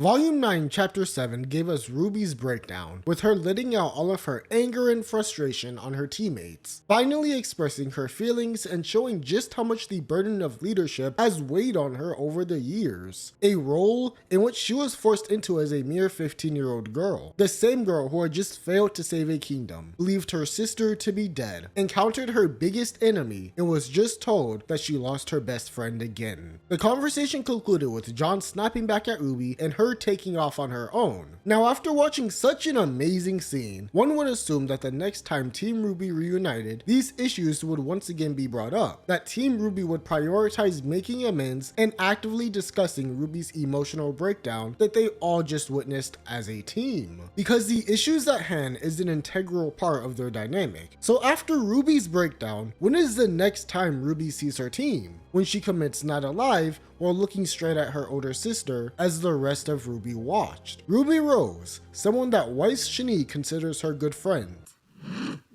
Volume 9, Chapter 7 gave us RWBY's breakdown, with her letting out all of her anger and frustration on her teammates, finally expressing her feelings and showing just how much the burden of leadership has weighed on her over the years. A role in which she was forced into as a mere 15-year-old girl. The same girl who had just failed to save a kingdom, believed her sister to be dead, encountered her biggest enemy, and was just told that she lost her best friend again. The conversation concluded with John snapping back at RWBY and her taking off on her own. Now, after watching such an amazing scene, one would assume that the next time Team RWBY reunited, these issues would once again be brought up, that Team RWBY would prioritize making amends and actively discussing RWBY's emotional breakdown that they all just witnessed as a team, because the issues at hand is an integral part of their dynamic. So after RWBY's breakdown, when is the next time RWBY sees her team? When she commits not alive while looking straight at her older sister as the rest of RWBY watched. Ruby Rose, someone that Weiss Shani considers her good friend.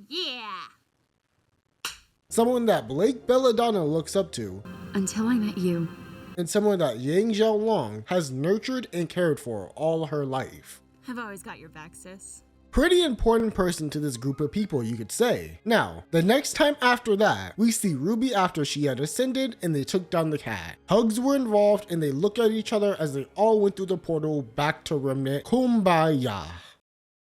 Yeah. Someone that Blake Belladonna looks up to. Until I met you. And someone that Yang Xiaolong has nurtured and cared for all her life. I've always got your back, sis. Pretty important person to this group of people, you could say. Now, the next time after that, we see RWBY after she had ascended and they took down the cat. Hugs were involved and they look at each other as they all went through the portal back to Remnant. Kumbaya.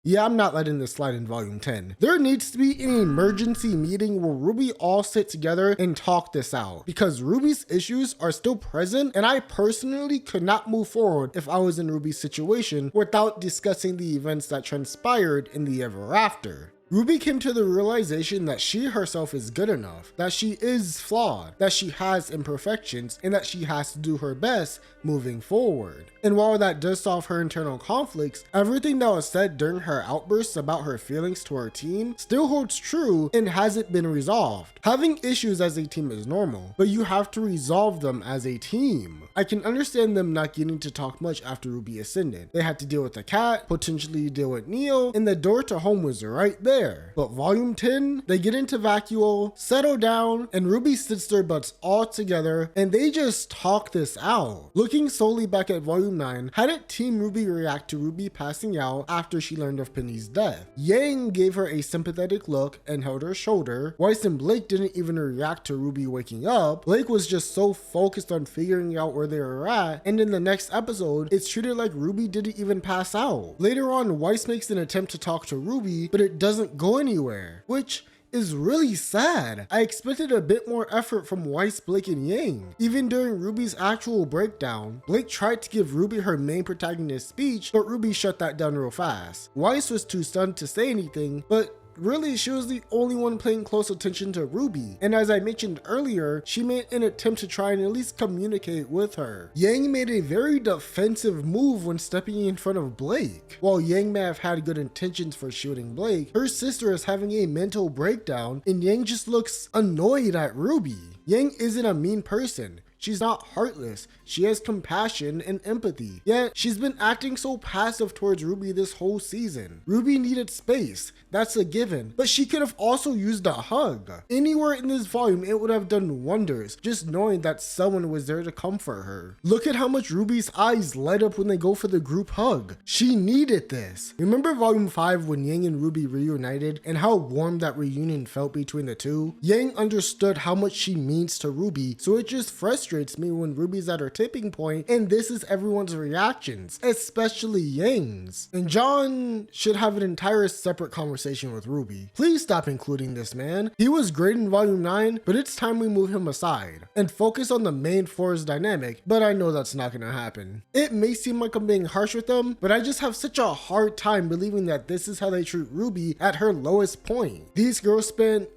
Yeah, I'm not letting this slide in volume 10. There needs to be an emergency meeting where RWBY all sit together and talk this out, because RWBY's issues are still present and I personally could not move forward if I was in RWBY's situation without discussing the events that transpired in the ever after. RWBY came to the realization that she herself is good enough, that she is flawed, that she has imperfections, and that she has to do her best moving forward. And while that does solve her internal conflicts, everything that was said during her outbursts about her feelings to her team still holds true and hasn't been resolved. Having issues as a team is normal, but you have to resolve them as a team. I can understand them not getting to talk much after RWBY ascended. They had to deal with the cat, potentially deal with Neo, and the door to home was right there. But volume 10, they get into Vacuole, settle down, and RWBY sits their butts all together and they just talk this out. Looking solely back at volume 9, how did Team RWBY react to RWBY passing out after she learned of Penny's death? Yang gave her a sympathetic look and held her shoulder. Weiss and Blake didn't even react to RWBY waking up. Blake was just so focused on figuring out where they were at, and in the next episode, it's treated like RWBY didn't even pass out. Later on, Weiss makes an attempt to talk to RWBY, but it doesn't go anywhere, which is really sad. I expected a bit more effort from Weiss, Blake, and Yang. Even during RWBY's actual breakdown, Blake tried to give RWBY her main protagonist speech, but RWBY shut that down real fast. Weiss was too stunned to say anything, but really, she was the only one paying close attention to RWBY, and as I mentioned earlier, she made an attempt to try and at least communicate with her. Yang made a very defensive move when stepping in front of Blake. While Yang may have had good intentions for shooting Blake, her sister is having a mental breakdown and Yang just looks annoyed at RWBY. Yang isn't a mean person. She's not heartless. She has compassion and empathy. Yet, she's been acting so passive towards RWBY this whole season. RWBY needed space. That's a given. But she could have also used a hug. Anywhere in this volume, it would have done wonders, just knowing that someone was there to comfort her. Look at how much RWBY's eyes light up when they go for the group hug. She needed this. Remember volume 5 when Yang and RWBY reunited and how warm that reunion felt between the two? Yang understood how much she means to RWBY, so it just frustrates me when RWBY's at her tipping point and this is everyone's reactions, especially Yang's. And John should have an entire separate conversation with RWBY. Please stop including this man. He was great in volume 9, but it's time we move him aside and focus on the main four's dynamic, but I know that's not gonna happen. It may seem like I'm being harsh with them, but I just have such a hard time believing that this is how they treat RWBY at her lowest point. These girls spent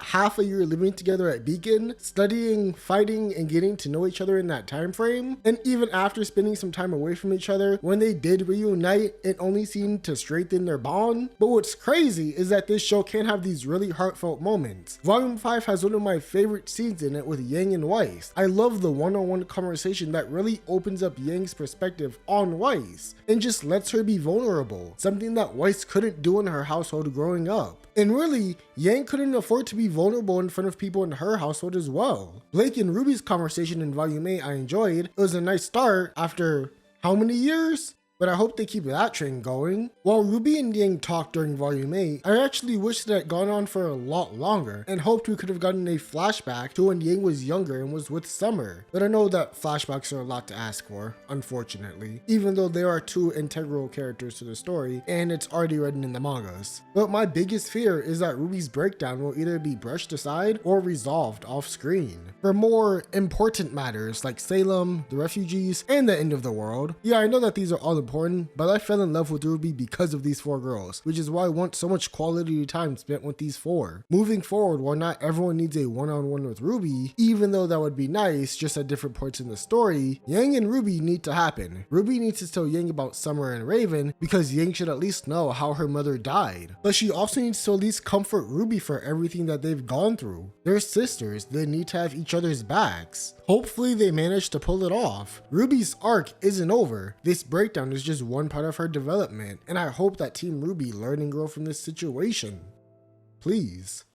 half a year living together at Beacon, studying, fighting, and getting to know each other in that time frame. And even after spending some time away from each other, when they did reunite, it only seemed to strengthen their bond. But what's crazy is that this show can have these really heartfelt moments. Volume 5 has one of my favorite scenes in it with Yang and Weiss. I love the one-on-one conversation that really opens up Yang's perspective on Weiss and just lets her be vulnerable, something that Weiss couldn't do in her household growing up. And really, Yang couldn't afford to be vulnerable in front of people in her household as well. Blake and RWBY's conversation in Volume 8 I enjoyed. It was a nice start after how many years? but I hope they keep that train going. While Ruby and Yang talked during Volume 8, I actually wished it had gone on for a lot longer and hoped we could have gotten a flashback to when Yang was younger and was with Summer. But I know that flashbacks are a lot to ask for, unfortunately, even though they are two integral characters to the story and it's already written in the mangas. But my biggest fear is that Ruby's breakdown will either be brushed aside or resolved off screen. For more important matters like Salem, the refugees, and the end of the world. Yeah, I know that these are all important, but I fell in love with RWBY because of these 4 girls, which is why I want so much quality time spent with these 4. Moving forward, while not everyone needs a one-on-one with RWBY, even though that would be nice just at different points in the story, Yang and RWBY need to happen. RWBY needs to tell Yang about Summer and Raven because Yang should at least know how her mother died. But she also needs to at least comfort RWBY for everything that they've gone through. They're sisters, they need to have each other's backs. Hopefully they manage to pull it off. RWBY's arc isn't over. This breakdown is just one part of her development, and I hope that Team RWBY learn and grow from this situation. Please.